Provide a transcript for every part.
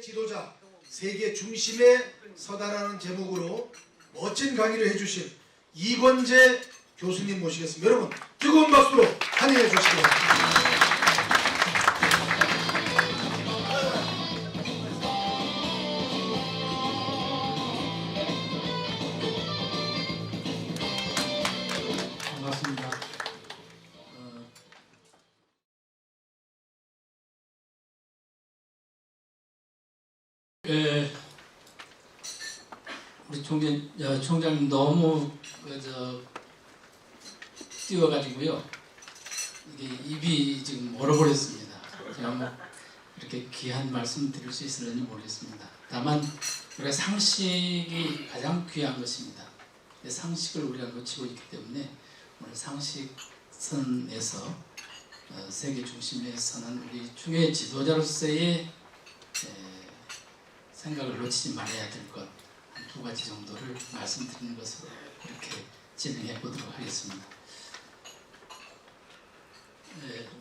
지도자, 세계 중심에 서다라는 제목으로 멋진 강의를 해주신 이권재 교수님 모시겠습니다. 여러분 뜨거운 박수로 환영해 주시기 바랍니다. 반갑습니다. 우리 총장님 너무 뛰어가지고요. 이게 입이 지금 얼어버렸습니다. 제가 뭐 이렇게 귀한 말씀 드릴 수 있을지 모르겠습니다. 다만 우리가 상식이 가장 귀한 것입니다. 상식을 우리가 놓치고 있기 때문에 오늘 상식선에서 세계 중심에 서는 우리 중의 지도자로서의 생각을 놓치지 말아야 될 것 한 두 가지 정도를 말씀드리는 것으로 이렇게 진행해 보도록 하겠습니다.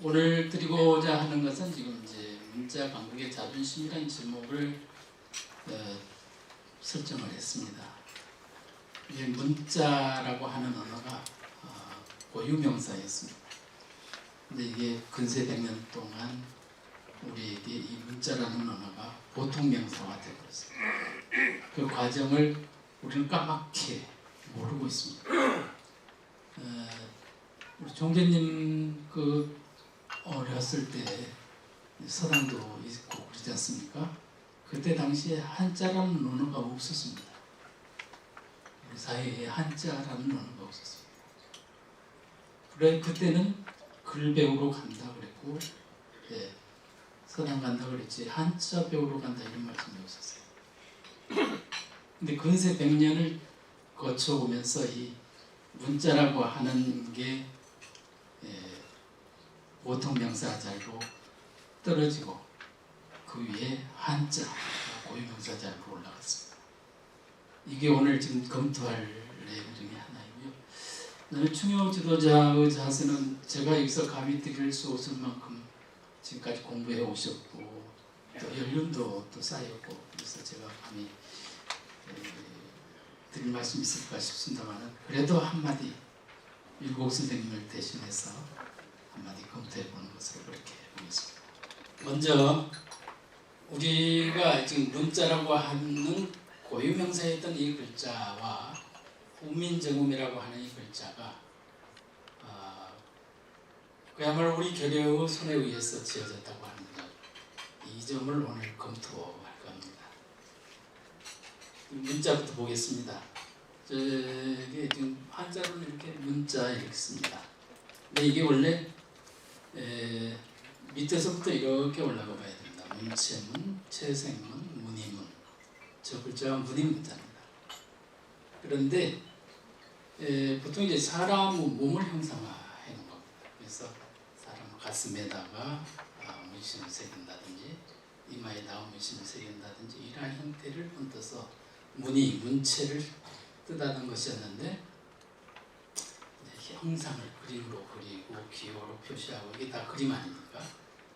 오늘 드리고자 하는 것은 지금 이제 문자 강국의 자존심이라는 제목을 설정을 했습니다. 이 문자라고 하는 언어가 고유명사였습니다. 근데 이게 근세 100년 동안 우리에게 이 문자라는 언어가 보통명사가 되어버렸습니다. 그 과정을 우리는 까맣게 모르고 있습니다. 우리 총재님 그 어렸을 때 서당도 있고 그러지 않습니까? 그때 당시에 한자라는 언어가 없었습니다. 우리 사회에 한자라는 언어가 없었습니다. 그래 그때는 글 배우러 간다 그랬고, 서당 간다 그랬지 한자 배우러 간다 이런 말씀이 없었어요. 근데 근세 100년을 거쳐오면서 이 문자라고 하는 게 보통 명사 자리로 떨어지고 그 위에 한자 고유명사 자리로 올라갔습니다. 이게 오늘 지금 검토할 내용 중에 하나이고요. 그다음에 충영 지도자의 자세는 제가 여기서 감히 드릴 수 없을 만큼 지금까지 공부해 오셨고 또 연륜도 또 쌓였고, 그래서 제가 감히 드릴 말씀이 있을까 싶습니다만 그래도 한마디 율곡 선생님을 대신해서 한마디 검토해 보는 것으로 그렇게 보겠습니다. 먼저 우리가 지금 문자라고 하는 고유명사였던 이 글자와 후민정음이라고 하는 이 글자가 그야말로 우리 교류의 손에 의해서 지어졌다고 하는 점, 이 점을 오늘 검토할 겁니다. 문자부터 보겠습니다. 저게 지금 한자로는 이렇게 문자 이렇게 씁니다. 근데 이게 원래 밑에서부터 이렇게 올라가 봐야 됩니다. 문체문, 채생문, 문의문. 저 글자가 문의문자입니다. 그런데 보통 이제 사람의 몸을 형상화해 놓은 겁니다. 그래서 사람 가슴에다가 문신을 새긴다든지 이마에다가 문신을 새긴다든지 이러한 형태를 본떠서 문의, 문체를 뜻하는 것이었는데 형상을 그림으로 그리고 기호로 표시하고 이게 다 그림 아닙니까?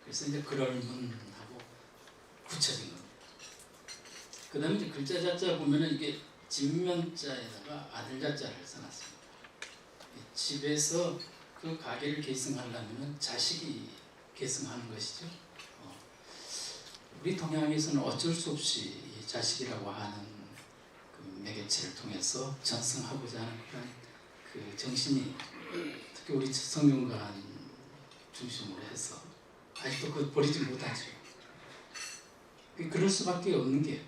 그래서 이제 그럴문하고 붙여진 겁니다. 그 다음에 이제 글자 자자 보면은 이게 진면자에다가 아들 자자를 써놨습니다. 집에서 그 가게를 계승하려면 자식이 계승하는 것이죠. 우리 동양에서는 어쩔 수 없이 이 자식이라고 하는 그 매개체를 통해서 전승하고자 하는 그런 그 정신이 특히 우리 성균관 중심으로 해서 아직도 그 버리지 못하죠. 그럴 수밖에 없는 게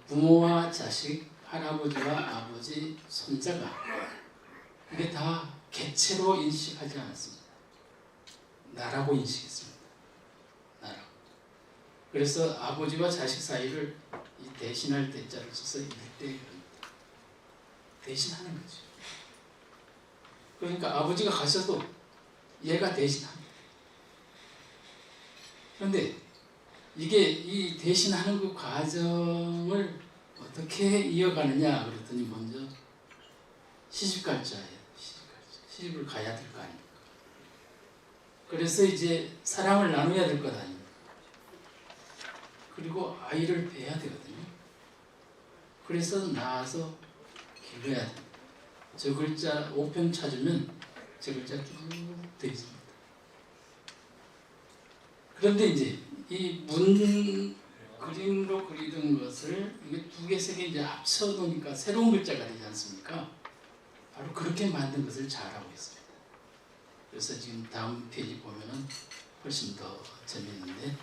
부모와 자식, 할아버지와 아버지, 손자가 이게 다 개체로 인식하지 않았습니다. 나라고 인식했습니다. 나라고. 그래서 아버지와 자식 사이를 이 대신할 대자를 써서 일대그럽니다. 대신하는 거죠. 그러니까 아버지가 가셔도 얘가 대신합니다. 그런데 이게 이 대신하는 그 과정을 어떻게 이어가느냐 그랬더니 먼저 시집갈자예요. 시집을 가야 될 거 아닙니까? 그래서 이제 사랑을 나눠야 될 것 아닙니까? 그리고 아이를 배야 되거든요. 그래서 낳아서 길러야 돼요. 저 글자 5편 찾으면 저 글자 쭉 되어 있습니다. 그런데 이제 이 문 그림으로 그리던 것을 이게 두 개, 세 개 이제 합쳐 놓으니까 새로운 글자가 되지 않습니까? 바로 그렇게 만든 것을 잘하고 있습니다. 그래서 지금 다음 페이지 보면은 훨씬 더 재밌는데,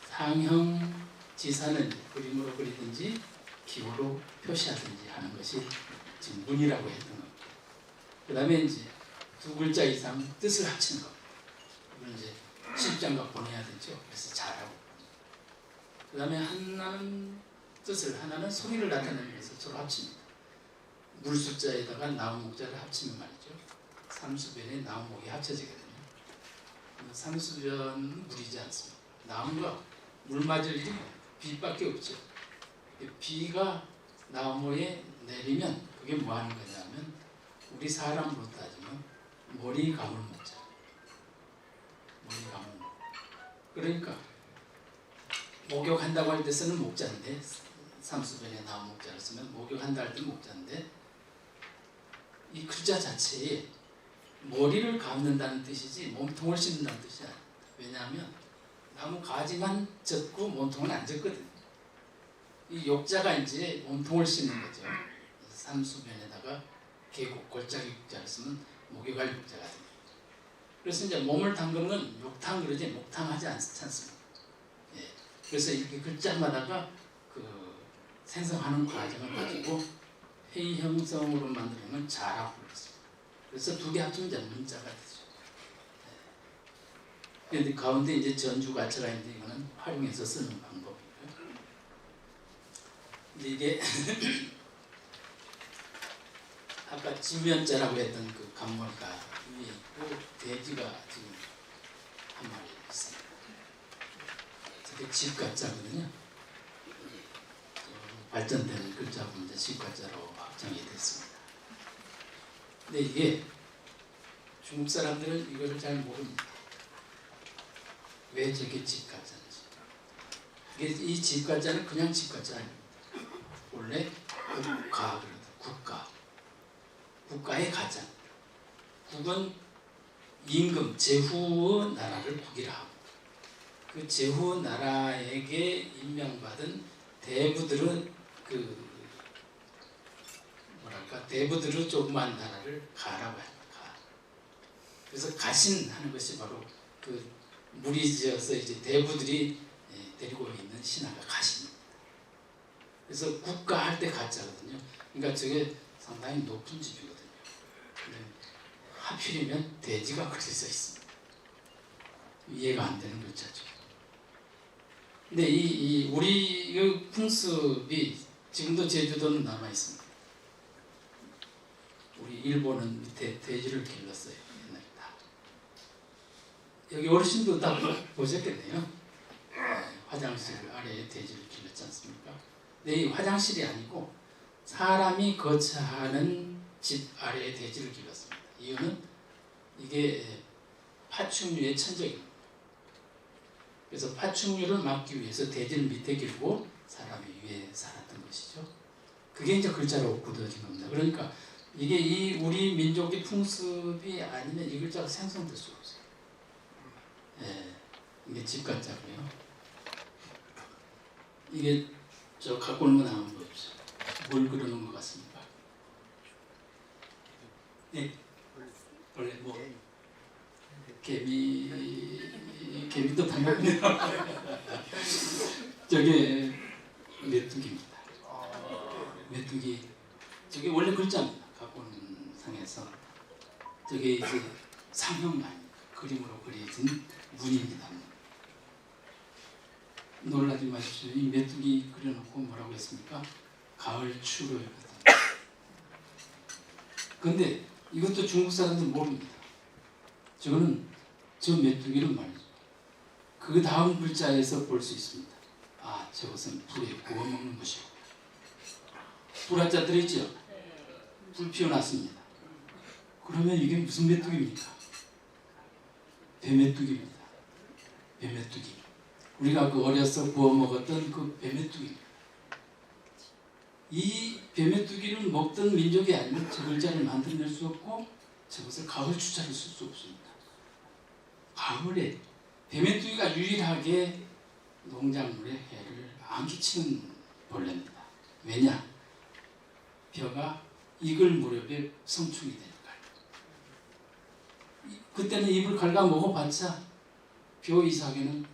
상형 지사는 그림으로 그리든지 기호로 표시하든지 하는 것이 지금 문이라고 했던 겁니다. 그 다음에 이제 두 글자 이상 뜻을 합치는 겁니다. 이건 이제 실장과 보내야 되죠. 그래서 잘하고. 그 다음에 하나는 뜻을, 하나는 소리를 나타내는 것을 서로 합칩니다. 물숫자에다가 나무목자를 합치면 말이죠. 삼수변에 나무목이 합쳐지거든요. 삼수변은 물이지 않습니다. 나무가 물 맞을 일이 비밖에 없죠. 비가 나무에 내리면 그게 뭐 하는 거냐면 우리 사람으로 따지면 머리 감을 먹자. 머리 감을 먹. 그러니까 목욕한다고 할 때 쓰는 목자인데, 삼수변에 나무 목자를 쓰면 목욕한다 할 때 목자인데, 이 글자 자체에 머리를 감는다는 뜻이지 몸통을 씻는다는 뜻이 아닙니다. 왜냐하면 나무 가지만 젖고 몸통은 안 젖거든요. 이 욕자가 이제 몸통을 씻는 거죠. 삼수변에다가 계곡 골짜기 욕자를 쓰면 목욕할 욕자가 됩니다. 그래서 이제 몸을 담그는 건 욕탕 그러지 목탕하지 않습니다. 예. 그래서 이렇게 글자마다가 그 생성하는 과정을 가지고 회의 형성으로 만드는 건 자라고 그랬습니다. 그래서 두 개 합치면 이제 문자가 되죠. 그런데 가운데 이제 전주가처가 있는데 이거는 활용해서 쓰는 방법이고요. 근데 이게 아까 지면자라고 했던 그 간mol가 위에 있고 돼지가 지금 한 마리 있습니다. 저게 집가자거든요. 발전된 글자고 이제 집가자로 확정이 됐습니다. 근데 이게 중국 사람들은 이거를 잘 모릅니다. 왜 저게 집가자인지. 이게 이 집가자는 그냥 집가자 아닙니다. 원래 국가 그러다 국가. 국가의 가자. 국은 임금, 제후의 나라를 국이라 하고, 그 제후 나라에게 임명받은 대부들은 그 뭐랄까 대부들의 조그만 나라를 가라고 합니다. 가. 그래서 가신하는 것이 바로 그 무리지어서 이제 대부들이 데리고 있는 신하가 가신입니다. 그래서 국가 할 때 가자거든요. 그러니까 저게 상당히 높은 집이거든요. 근데 하필이면 돼지가 그려져 있습니다. 이해가 안 되는 글자죠. 근데 이 우리의 풍습이 지금도 제주도는 남아 있습니다. 우리 일본은 밑에 돼지를 길렀어요. 옛날에 다. 여기 어르신도 다 보셨겠네요. 화장실 아래에 돼지를 길렀지 않습니까? 근데 이 화장실이 아니고 사람이 거처하는 집 아래에 돼지를 길렀습니다. 이유는 이게 파충류의 천적입니다. 그래서 파충류를 막기 위해서 돼지를 밑에 길고 사람이 위에 살았던 것이죠. 그게 이제 글자로 굳어진 겁니다. 그러니까 이게 이 우리 민족의 풍습이 아니면 이 글자가 생성될 수가 없어요. 예, 이게 집가자고요. 이게 저 갖고 오는 거 한번 보십시오. 뭘 그려놓은 것 같습니까? 네, 원래 뭐 개미도 닮았네요. 저게 메뚜기입니다. 메뚜기. 저게 원래 글자입니다. 갖고 오는 상에서. 저게 이제 상형 아닙니까? 그림으로 그려진 문입니다. 놀라지 마십시오. 이 메뚜기 그려놓고 뭐라고 했습니까? 가을 추로였거든요. 근데 이것도 중국 사람들 모릅니다. 저거는 저 메뚜기는 말이죠. 그 다음 글자에서 볼 수 있습니다. 아, 저것은 불에 구워 먹는 것이고. 불화자 들어있죠? 불 피워놨습니다. 그러면 이게 무슨 메뚜기입니까? 배메뚜기입니다. 배메뚜기. 우리가 그 어려서 구워 먹었던 그 뱀메뚜기. 이 뱀메뚜기를 먹던 민족이 아니면 저 글자를 만들어낼 수 없고 저것을 가을 주자로 쓸 수 없습니다. 가을에 뱀메뚜기가 유일하게 농작물에 해를 안 끼치는 벌레입니다. 왜냐? 벼가 익을 무렵에 성충이 되니까요. 그때는 잎을 갉아 먹어봤자 벼 이상에는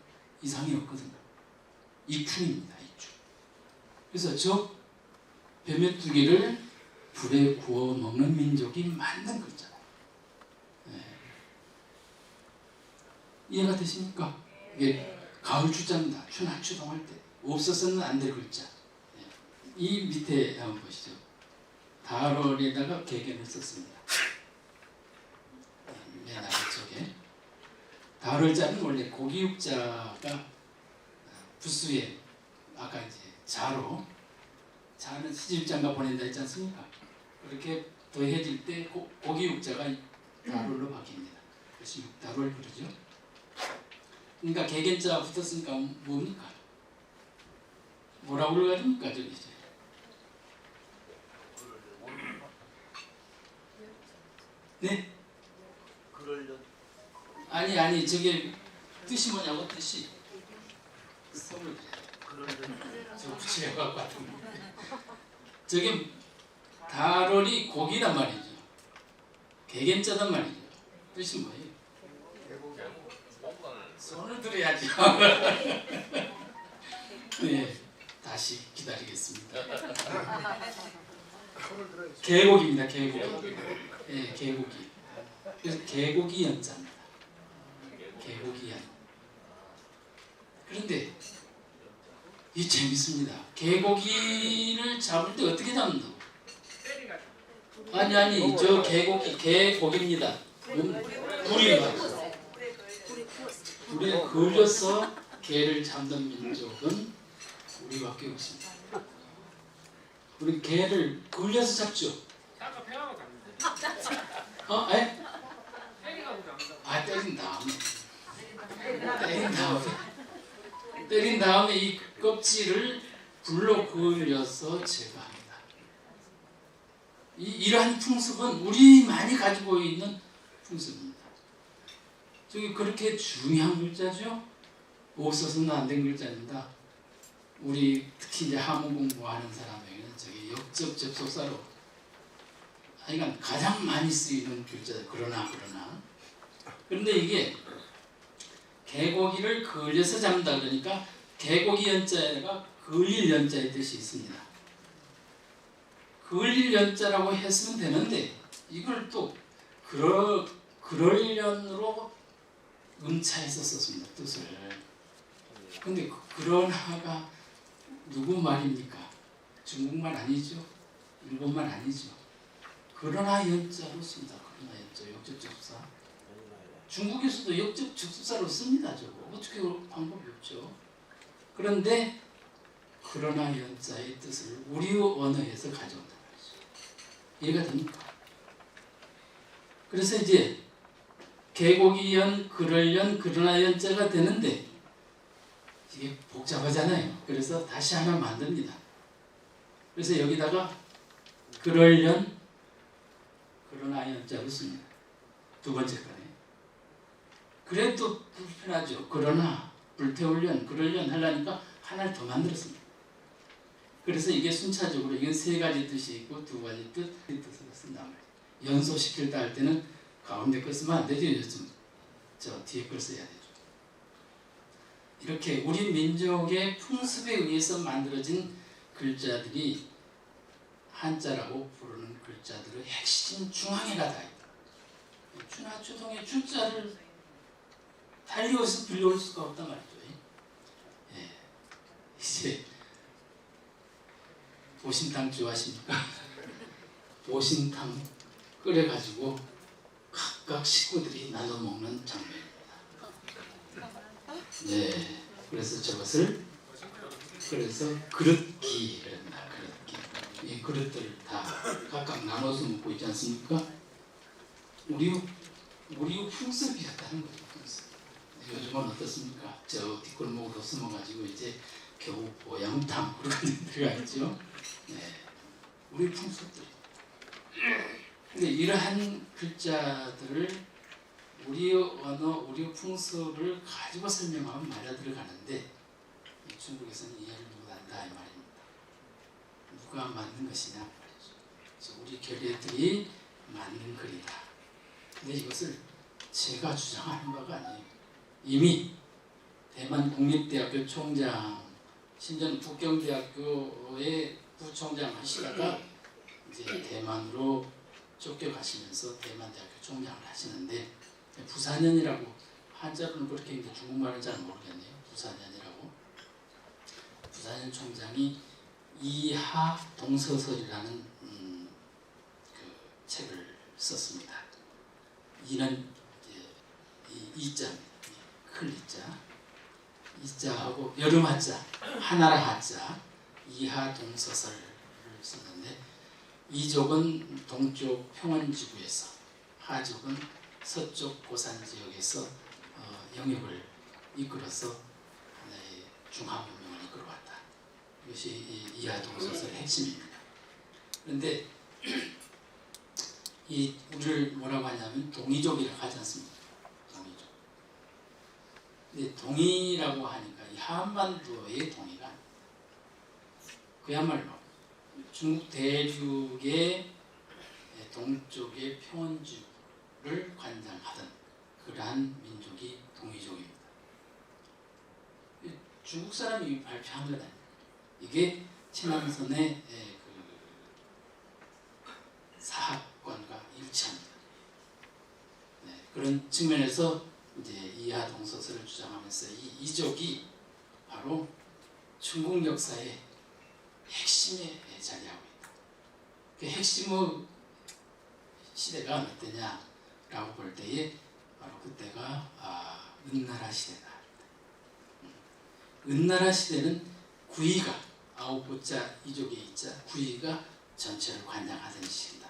이상이 없거든요. 이충입니다. 이충. 그래서 저 뱀메뚜기를 불에 구워 먹는 민족이 만든 글자예요. 이해가 되십니까? 이게 가을 주자입니다. 추나추동할 때 없어서는 안 될 글자. 이 밑에 한번 보시죠. 달월에다가 개견을 썼습니다. 맨 아래쪽에 달월자는 원래 고기육자가 부수에 아까 이제 자로 자는 시집장가 보낸다 했지 않습니까? 그렇게 더해질 때 고기육자가 달월로 바뀝니다. 그래서 육달월 그러죠. 그러니까 개견자 붙었으니까 뭡니까? 뭐라고 그러니까 저기 이제 네? 아니 저게 뜻이 뭐냐고 뜻이 선물 저 붙이려고 갖고 왔던 거 저게 달월이 고기란 말이죠. 개견자단 말이죠. 뜻이 뭐예요? 손을 들어야죠. 네, 다시 기다리겠습니다. 계곡입니다. 계곡. 네, 계곡이. 그래서 계곡이 연자입니다. 계곡이 연. 그런데 이 재밌습니다. 계곡이를 잡을 때 어떻게 잡는다고? 아니 저 계곡입니다. 불이 맞죠. 불에 걸려서 개를 잡는 민족은 우리밖에 없습니다. 우리 개를 걸려서 잡죠. 에? 때린 다음에 이 껍질을 불로 그을려서 제거합니다. 이러한 풍습은 우리만이 가지고 있는 풍습입니다. 저기 그렇게 중요한 글자죠. 없어서는 안 된 글자입니다. 우리 특히 이제 한문 공부하는 사람에게는 저기 역접 접속사로 하여간 가장 많이 쓰이는 글자다. 그러나 그런데 이게 개고기를 그을려서 잡는다 그러니까 개고기 연자가 그을릴 연자의 뜻이 있습니다. 그을릴 연자라고 했으면 되는데 이걸 또 그럴련으로 음차해서 썼습니다. 뜻을. 근데 그러나가 누구 말입니까? 중국말 아니죠? 일본말 아니죠? 그러나 연자로 씁니다. 그러나 연자 역접접사. 중국에서도 역접접사로 씁니다. 저거 어떻게 방법이 없죠. 그런데 그러나 연자의 뜻을 우리 언어에서 가져온다 말이죠. 이해가 됩니까? 그래서 이제 계곡이연, 그럴연, 그러나 연자가 되는데 이게 복잡하잖아요. 그래서 다시 하나 만듭니다. 그래서 여기다가 그럴연, 그러나 연자로 씁니다. 두 번째 거네. 그래도 불편하죠. 그러나 불태울련, 그럴련 하려니까 하나를 더 만들었습니다. 그래서 이게 순차적으로 이건 세 가지 뜻이 있고 두 가지 뜻을 쓴단 말이에요. 연소시킬 때 할 때는 가운데 걸 쓰면 안 되죠. 요즘 저 뒤에 걸 써야 되죠. 이렇게 우리 민족의 풍습에 의해서 만들어진 글자들이 한자라고 부르는 글자들의 핵심 중앙에가 다 있다. 추나추동의 추자를 달리어서 빌려올 수가 없단 말이죠. 예. 이제 보신탕 좋아하십니까? 보신탕 끓여가지고 각각 식구들이 나눠 먹는 장면입니다. 네, 그래서 저것을 그릇기를 합니다. 그릇기. 이 그릇들을 다 각각 나눠서 먹고 있지 않습니까? 우리 풍습이었다는 거죠. 풍습. 요즘은 어떻습니까? 저 뒷골목으로 숨어가지고 이제 겨우 보양탐 그런 데 들어가 있죠. 네. 우리 풍습들. 근데 이러한 글자들을 우리 언어, 우리 풍습을 가지고 설명하면 말이 들어가는데 중국에서는 이해를 못한다 이 말입니다. 누가 만든 것이냐 말이죠. 그래서 우리 결례들이 만든 글이다. 근데 이것을 제가 주장하는 바가 아니에요. 이미 대만 국립대학교 총장, 신전 북경대학교의 부총장 하시다가 이제 대만으로 쫓겨가시면서 대만대학교 총장을 하시는데 부사년이라고 한자로는 그렇게 있는데 중국말은 잘 모르겠네요. 부사년이라고. 부사년 총장이 이하 동서설이라는 그 책을 썼습니다. 이는 이자입니다. 큰 이자, 이자하고 여름 한자, 하나라 한자, 이하 동서설을 썼는데 이족은 동쪽 평원지구에서, 하족은 서쪽 고산 지역에서 영역을 이끌어서 중화문명을 이끌어왔다. 이것이 이하 동서설의 핵심입니다. 그런데 이 우리를 뭐라고 하냐면 동이족이라고 하지 않습니까? 동이족. 근데 동이라고 하니까 이 한반도의 동이가 아닙니다. 그야말로 중국 대륙의 동쪽의 평원지구를 관장하던 그러한 민족이 동이족입니다. 중국 사람이 발표한 건 아닙니다. 이게 친한선의 사학관과 일치합니다. 네, 그런 측면에서 이제 이하 동서설을 주장하면서 이 이족이 바로 중국 역사의 핵심에 자리하고 있다. 그 핵심의 시대가 어느 때냐라고 볼 때에 바로 그때가 은나라 시대다. 은나라 시대는 구이가 아홉보자 이족의 이자 구이가 전체를 관장하던 시기다.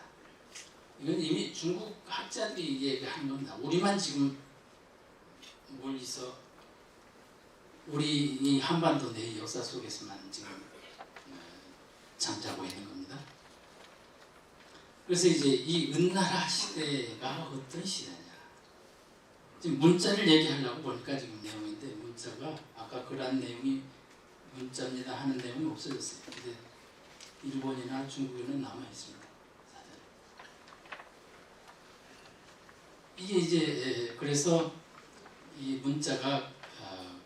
이건 이미 중국 학자들이 얘기하는 겁니다. 우리만 지금 멀리서 우리 이 한반도 내 역사 속에서만 지금 잠자고 있는 겁니다. 그래서 이제 이 은나라 시대가 어떤 시대냐. 지금 문자를 얘기하려고 보니까 지금 내용인데 문자가 아까 그런 내용이 문자입니다 하는 내용이 없어졌어요. 근데 일본이나 중국에는 남아 있습니다. 이게 이제 그래서 이 문자가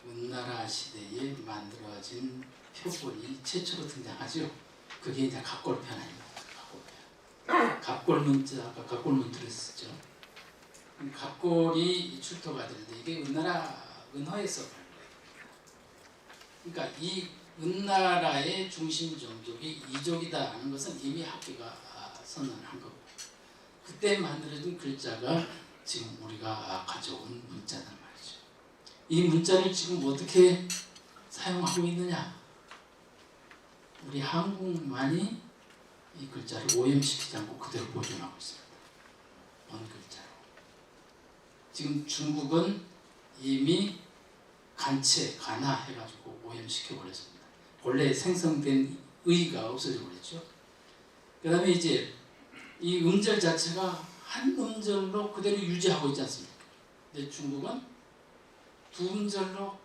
은나라 시대에 만들어진 표본이 최초로 등장하죠. 그게 이제 갑골편 아닙니까? 갑골편. 갑골 문자, 아까 갑골 문자를 썼죠. 갑골이 출토가 되는데 이게 은화에서 그러니까 이 은나라의 중심 종족이 이족이다 하는 것은 이미 학계가 선언한 거고 그때 만들어진 글자가 지금 우리가 가져온 문자단 말이죠. 이 문자를 지금 어떻게 사용하고 있느냐? 우리 한국만이 이 글자를 오염시키지 않고 그대로 보존하고 있습니다. 원글자로. 지금 중국은 이미 간화해가지고 오염시켜버렸습니다. 원래 생성된 의가 없어져 버렸죠. 그 다음에 이제 이 음절 자체가 한 음절로 그대로 유지하고 있지 않습니까? 근데 중국은 두 음절로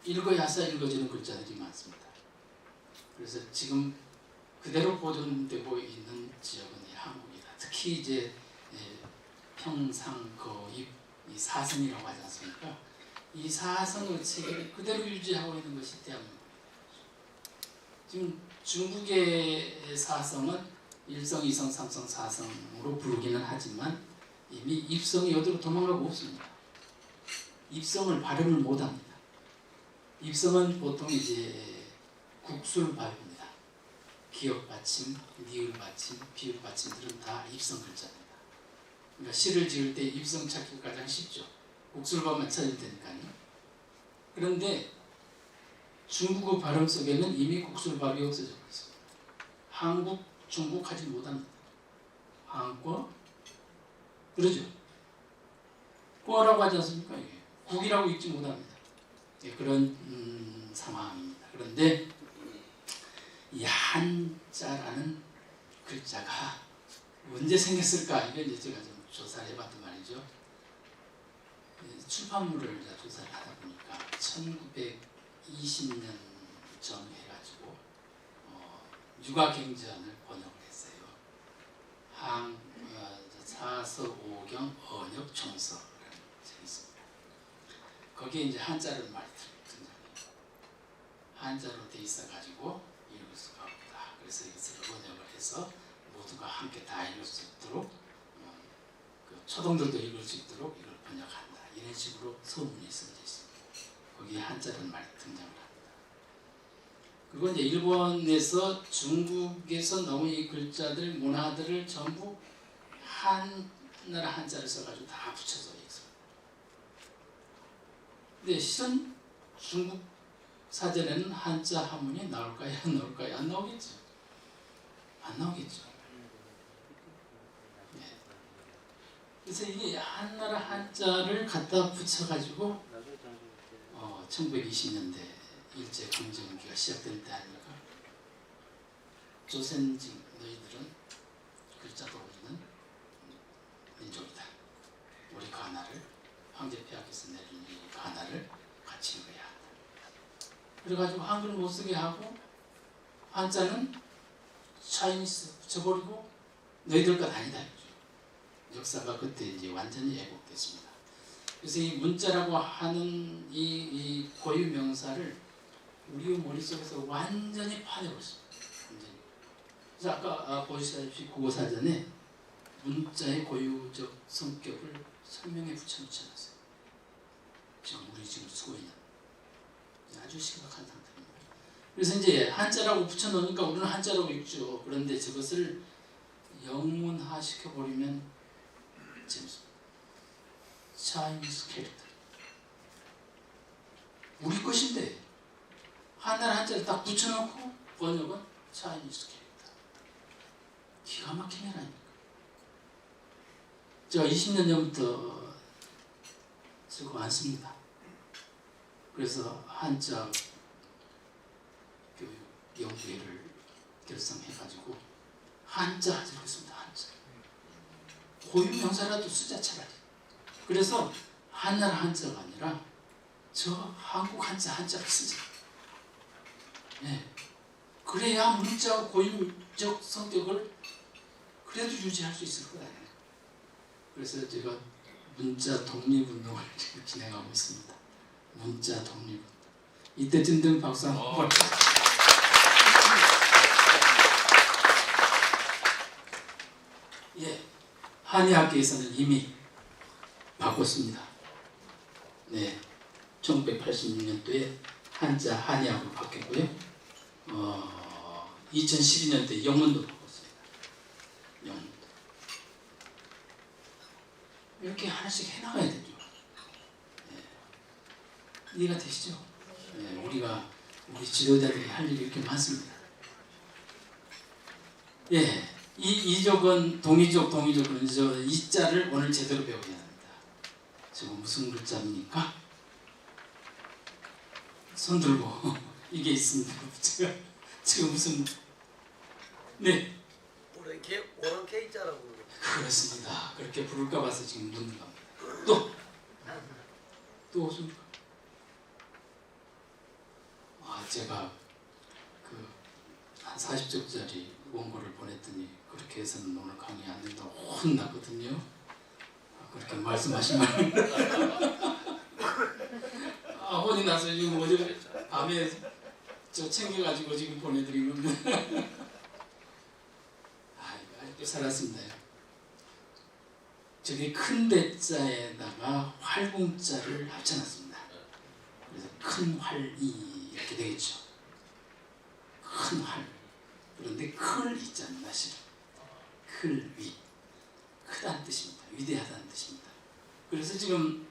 읽어야사 읽어지는 글자들이 많습니다. 그래서 지금 그대로 보존되고 있는 지역은 한국이다. 특히 이제 평상, 거입, 이 사성이라고 하지 않습니까? 이 사성의 체계를 그대로 유지하고 있는 것이 대한민국입니다. 지금 중국의 사성은 1성, 2성, 3성, 4성으로 부르기는 하지만 이미 입성이 어디로 도망가고 없습니다. 입성을 발음을 못합니다. 입성은 보통 이제 국술발음입니다. 기역 받침, 니을 받침, 비읍 받침들은 다 입성 글자입니다. 그러니까 시를 지을 때 입성 찾기가 가장 쉽죠. 국술발음만 찾을 테니까요. 그런데 중국어 발음 속에는 이미 국술발음이 없어져 있습니다. 한국, 중국 하지 못합니다. 한국, 그러죠. 꿔라고 하지 않습니까? 이게 국이라고 읽지 못합니다. 예, 그런 상황입니다. 그런데 이 한자라는 글자가 언제 생겼을까? 이걸 이제 제가 좀 조사를 해봤단 말이죠. 출판물을 이제 조사를 하다 보니까 1920년 전 해가지고 육아경전을 번역을 했어요. 사서오경 언역총서라는 책이 있습니다. 거기에 이제 한자를 많이 등장해요. 한자로 돼 있어가지고 읽을 수가 없다. 그래서 이것을 번역을 해서 모두가 함께 다 읽을 수 있도록 그 초등들도 읽을 수 있도록 이걸 번역한다. 이런 식으로 서문이 써져 있습니다. 거기에 한자는 많이 등장을 합니다. 그리고 이제 일본에서 중국에서 나온 이 글자들, 문화들을 전부 한나라 한자를 써가지고 다 붙여서 읽습니다. 근데 실은 중국 사전에는 한자 한문이 나올까요? 안 나올까요? 안 나오겠죠. 안 나오겠죠. 네. 그래서 이게 한나라 한자를 갖다 붙여가지고 1920년대 일제강점기가 시작될 때 아닙니까? 조선직 너희들은 글자도 없는 민족이다. 우리 가나를 황제 폐하께서 내린 이 가나를 같이 읽어야 한다. 그래가지고 한글을 못 쓰게 하고 한자는 차이니스 붙여버리고 너희들 것 아니다. 역사가 그때 이제 완전히 왜곡됐습니다. 그래서 이 문자라고 하는 이 고유 명사를 우리 머릿속에서 완전히 파내버렸습니다. 완전히. 그래서 아까 보시다시피 국어사전에 문자의 고유적 성격을 설명에 붙여놓잖아요. 지금 우리 지금 쓰고 있는 아주 심각한 상태입니다. 그래서 이제 한자라고 붙여놓으니까 우리는 한자라고 읽죠. 그런데 저것을 영문화 시켜버리면 재밌습니다. Chinese 캐릭터. 우리 것인데 하나를 한자를 딱 붙여놓고 번역은 Chinese 캐릭터. 기가 막힌 일 아닙니까? 제가 20년 전부터 쓰고 왔습니다. 그래서 한자 교육 연구회를 결성해가지고 한자 하겠습니다. 한자. 고유 명사라도 쓰자 차라리. 그래서 한나라 한자가 아니라 저 한국 한자를 쓰자. 네. 그래야 문자 고유적 성격을 그래도 유지할 수 있을 거다. 그래서 제가 문자 독립운동을 지금 진행하고 있습니다. 문자 독립운동. 이때쯤 되면 박수 한번 받죠. 예, 한의학계에서는 이미 바꿨습니다. 네, 1986년도에 한자 한의학으로 바뀌었고요. 2012년도에 영문도 바꿨습니다. 영문도. 이렇게 하나씩 해나가야 되죠. 네. 이해가 되시죠? 네, 우리 지도자들이 할 일이 이렇게 많습니다. 예, 이족은 동이족은 저 이자를 오늘 제대로 배워야 합니다. 저거 무슨 글자입니까? 손 들고 이게 있습니다. 제가 지금 무슨 네 오른 K자라고 그러죠. 그렇습니다. 그렇게 부를까 봐서 지금 묻는 겁니다. 또 없습니까? 제가 한 40쪽짜리 원고를 보냈더니 그렇게 해서는 오늘 강의 안 된다고 혼나거든요. 그렇게 말씀하시면 혼이 나서 지금 어제 밤에 저 챙겨가지고 지금 보내드린 겁니다. 아직도 살았습니다. 저기 큰 대자에다가 활궁자를 합쳐놨습니다. 그래서 큰 활이 이렇게 되겠죠. 큰 활. 그런데 클 있잖아요. 사실 클 위. 크다는 뜻입니다. 위대하다는 뜻입니다. 그래서 지금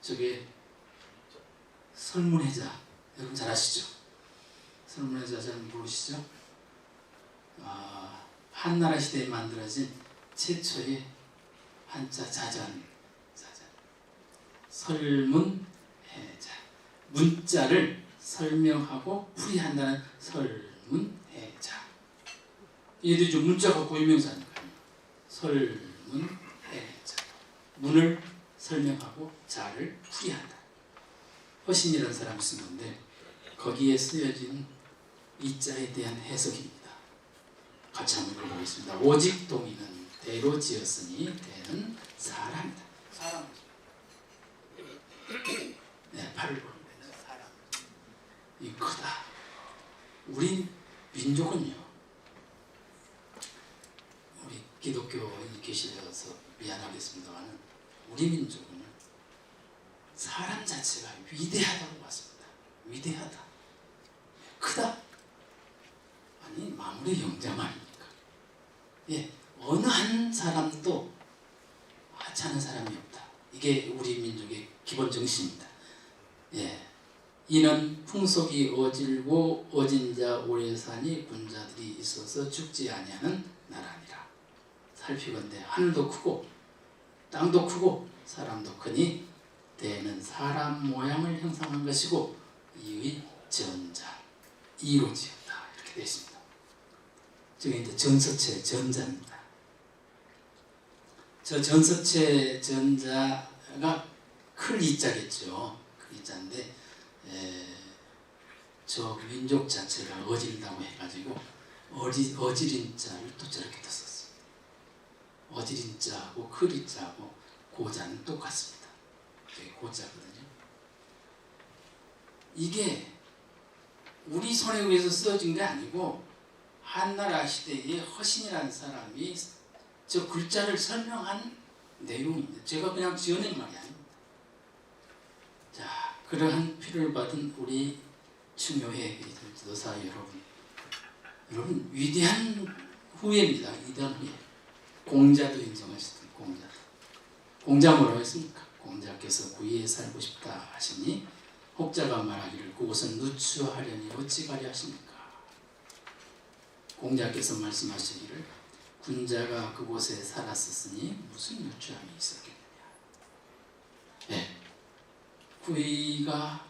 저게 설문해자 여러분 잘 아시죠? 설문해자 잘 모르시죠? 한나라 시대에 만들어진 최초의 한자 자전. 설문해자. 문자를 설명하고 풀이한다는 설문해자. 얘도 좀 문자가 고유명사니까요. 설문해자. 문을 설명하고 자를 풀이한다. 허신이라는 사람이 쓴 건데 거기에 쓰여진 이 자에 대한 해석입니다. 같이 한번 읽어보겠습니다. 오직 동이는 대로 지었으니 대는 사람이다. 사람. 네, 팔을 보는 사람. 이 크다. 우리 민족은요. 우리 기독교인이 계시려서 미안하겠습니다만 우리 민족은요. 사람 자체가 위대하다고 봤습니다. 위대하다. 크다. 아니 마무리 영장 아닙니까? 예, 어느 한 사람도 하찮은 사람이 없다. 이게 우리 민족의 기본 정신입니다. 예, 이는 풍속이 어질고 어진 자 오래 사니 군자들이 있어서 죽지 아니하는 나라니라. 살피건대 하늘도 크고 땅도 크고 사람도 크니 대는 사람 모양을 형상한 것이고 이의 전자 이로 지었다. 이렇게 되어 있습니다. 저게 이제 전서체 전자입니다. 저 전서체 전자가 클 이자겠죠. 클 이자인데 저 민족 자체가 어질다고 해가지고 어질인 자를 또 저렇게 썼어요. 어질인 자하고 클 이자하고 고자는 똑같습니다. 저게 고자거든요. 이게 우리 손에 의해서 써진 게 아니고 한나라 시대의 허신이라는 사람이 저 글자를 설명한 내용입니다. 제가 그냥 지어낸 말이 아닙니다. 자, 그러한 피를 받은 우리 충효회 지도사 여러분 위대한 후예입니다. 위대한 후예. 공자도 인정하시던 공자. 공자 뭐라고 했습니까? 공자께서 구이에 살고 싶다 하시니 혹자가 말하기를 그곳은 누추하려니 어찌 가려 하십니까? 공자께서 말씀하시기를 군자가 그곳에 살았었으니 무슨 누추함이 있었겠느냐. 네. 구이가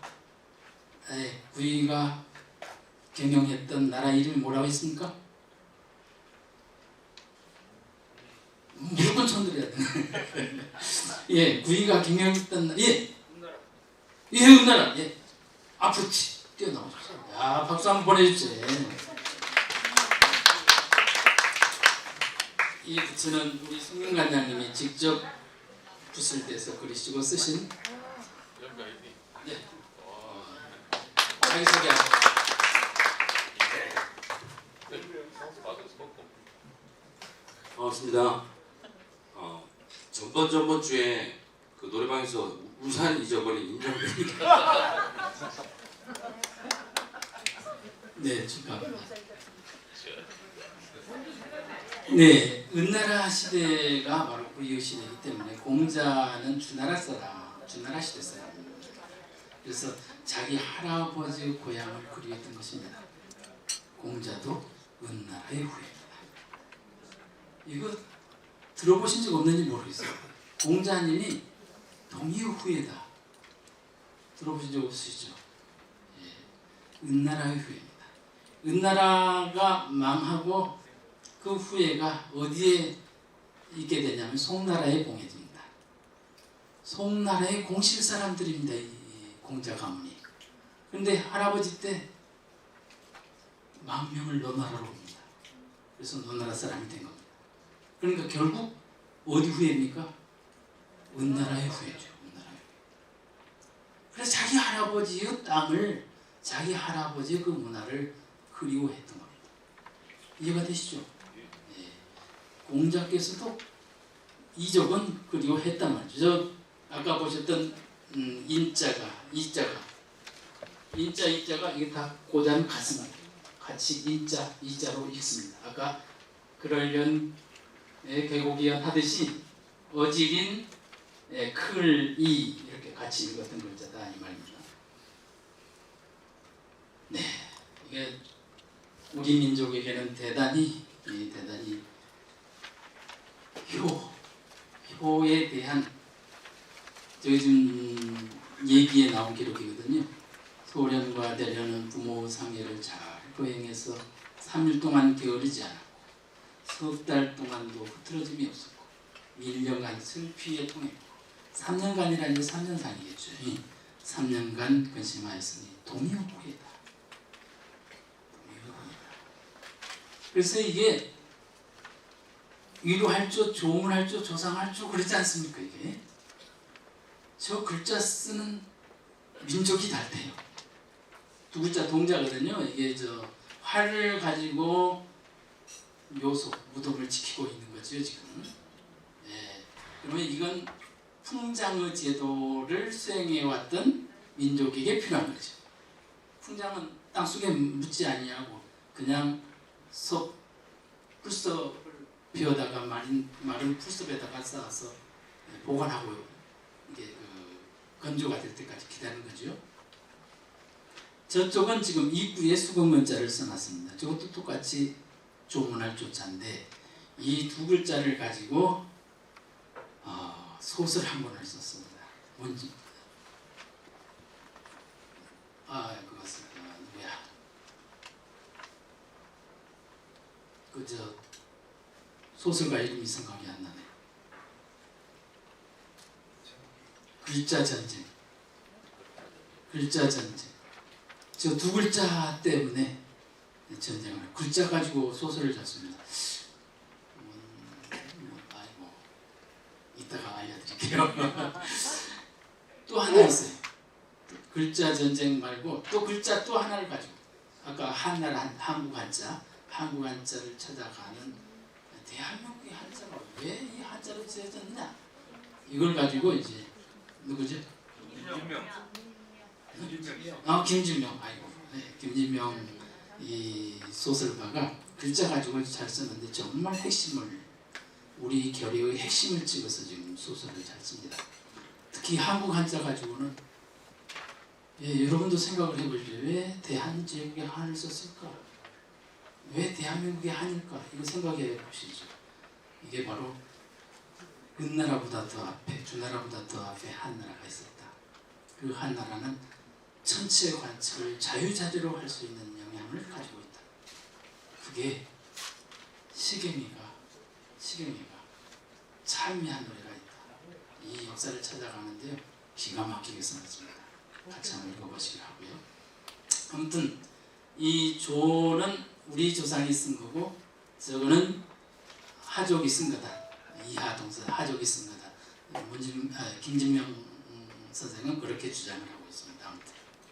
경영했던 나라 이름이 뭐라고 했습니까? 무조건 손들어야 돼. 예, 구이가 경영했던 예, 은나라. 예, 앞으로 뛰어나오십시오. 야, 박수 한번 보내주세요. 이 부츠는 우리 성균관장님이 직접 붓을 떼서 그리시고 쓰신. 예, 자기소개. 반갑습니다. 저번 주에 그 노래방에서 우산 잊어버린 인정입니다. 네, 축하합니다. 네, 은나라 시대가 바로 구이의 시대이기 때문에 공자는 주나라 시대 사람입니다. 그래서 자기 할아버지의 고향을 그리웠던 것입니다. 공자도 은나라의 후예입니다. 이거 들어보신 적 없는지 모르겠어요. 공자님이 동의의 후예다. 들어보신 적 없으시죠? 예. 은나라의 후예입니다. 은나라가 망하고 그 후예가 어디에 있게 되냐면 송나라에 봉해집니다. 송나라의 공실 사람들입니다. 이 공자 가문이. 그런데 할아버지 때 망명을 너나라로 옵니다. 그래서 너나라 사람이 된 겁니다. 그러니까 결국 어디 후예입니까? 은나라의 후예죠. 은나라의 후예. 그래서 자기 할아버지의 땅을, 자기 할아버지의 그 문화를 그리워했던 겁니다. 이해가 되시죠? 네. 공자께서도 이적은 그리워했단 말이죠. 저 아까 보셨던 이자가 이게 다 고자는 같습니다. 같이 이자로 읽습니다. 아까 그러려는 계곡이연 하듯이 어질인 클이 이렇게 같이 읽었던 글자다 이 말입니다. 네, 이게 우리 민족에게는 대단히 세포에 대한 요즘 얘기에 나온 기록이거든요. 소련과 대련은 부모 상해를 잘 거행해서 3일 동안 게으르지 않았고 석 달 동안도 흐트러짐이 없었고 밀려간 슬피에 통했고 3년간이라는 게 3년상이겠죠. 3년간 근심하였으니 동의어부이다. 그래서 이게 위로할 줄, 조언할 줄, 조상할 줄 그러지 않습니까? 이게 저 글자 쓰는 민족이 달대요. 두 글자 동자거든요. 이게 저 활을 가지고 묘소, 무덤을 지키고 있는 거죠 지금. 예. 그러면 이건 풍장의 제도를 수행해왔던 민족에게 필요한 거죠. 풍장은 땅속에 묻지 아니하고 그냥 속 풀섭을 비워다가 마른 풀섭에다가 쌓아서 보관하고 이게 건조가 될 때까지 기다리는 거죠. 저쪽은 지금 입구에 수국문자를 써놨습니다. 저것도 똑같이 조문할 조자인데 이 두 글자를 가지고 소설 한 권을 썼습니다. 뭔지 그것은 누구야? 그저 소설가 이름이 생각이 안 나네. 글자 전쟁. 저 두 글자 때문에 전쟁을 글자 가지고 소설을 썼습니다. 아이고 이따가 알려드릴게요. 또 하나 있어요. 글자 전쟁 말고 또 글자 또 하나를 가지고 아까 한나라 한국 한자를 찾아가는 대한민국의 한자가 왜 이 한자로 지어졌느냐 이걸 가지고 이제 누구죠? 김진명. 김진명 이 소설가가 글자 가지고 잘 썼는데 정말 핵심을 우리 결의의 핵심을 찍어서 지금 소설을 잘 씁니다. 특히 한국 한자 가지고는 여러분도 생각을 해보시죠. 왜 대한제국의 한을 썼을까? 왜 대한민국의 한일까? 이거 생각해 보시죠. 이게 바로 은나라보다 더 앞에, 주나라보다 더 앞에 한나라가 있었다. 그 한나라는 천체 관측을 자유자재로 할 수 있는 영향을 가지고 있다. 그게 시계미가 찬미한 노래가 있다. 이 역사를 찾아가는데요. 기가 막히게 써놨습니다. 같이 한번 읽어보시기 하고요. 아무튼 이 조는 우리 조상이 쓴 거고 저거는 하족이 쓴 거다. 이하 동사 하족이 쓴 거다. 김진명 선생은 그렇게 주장을 하고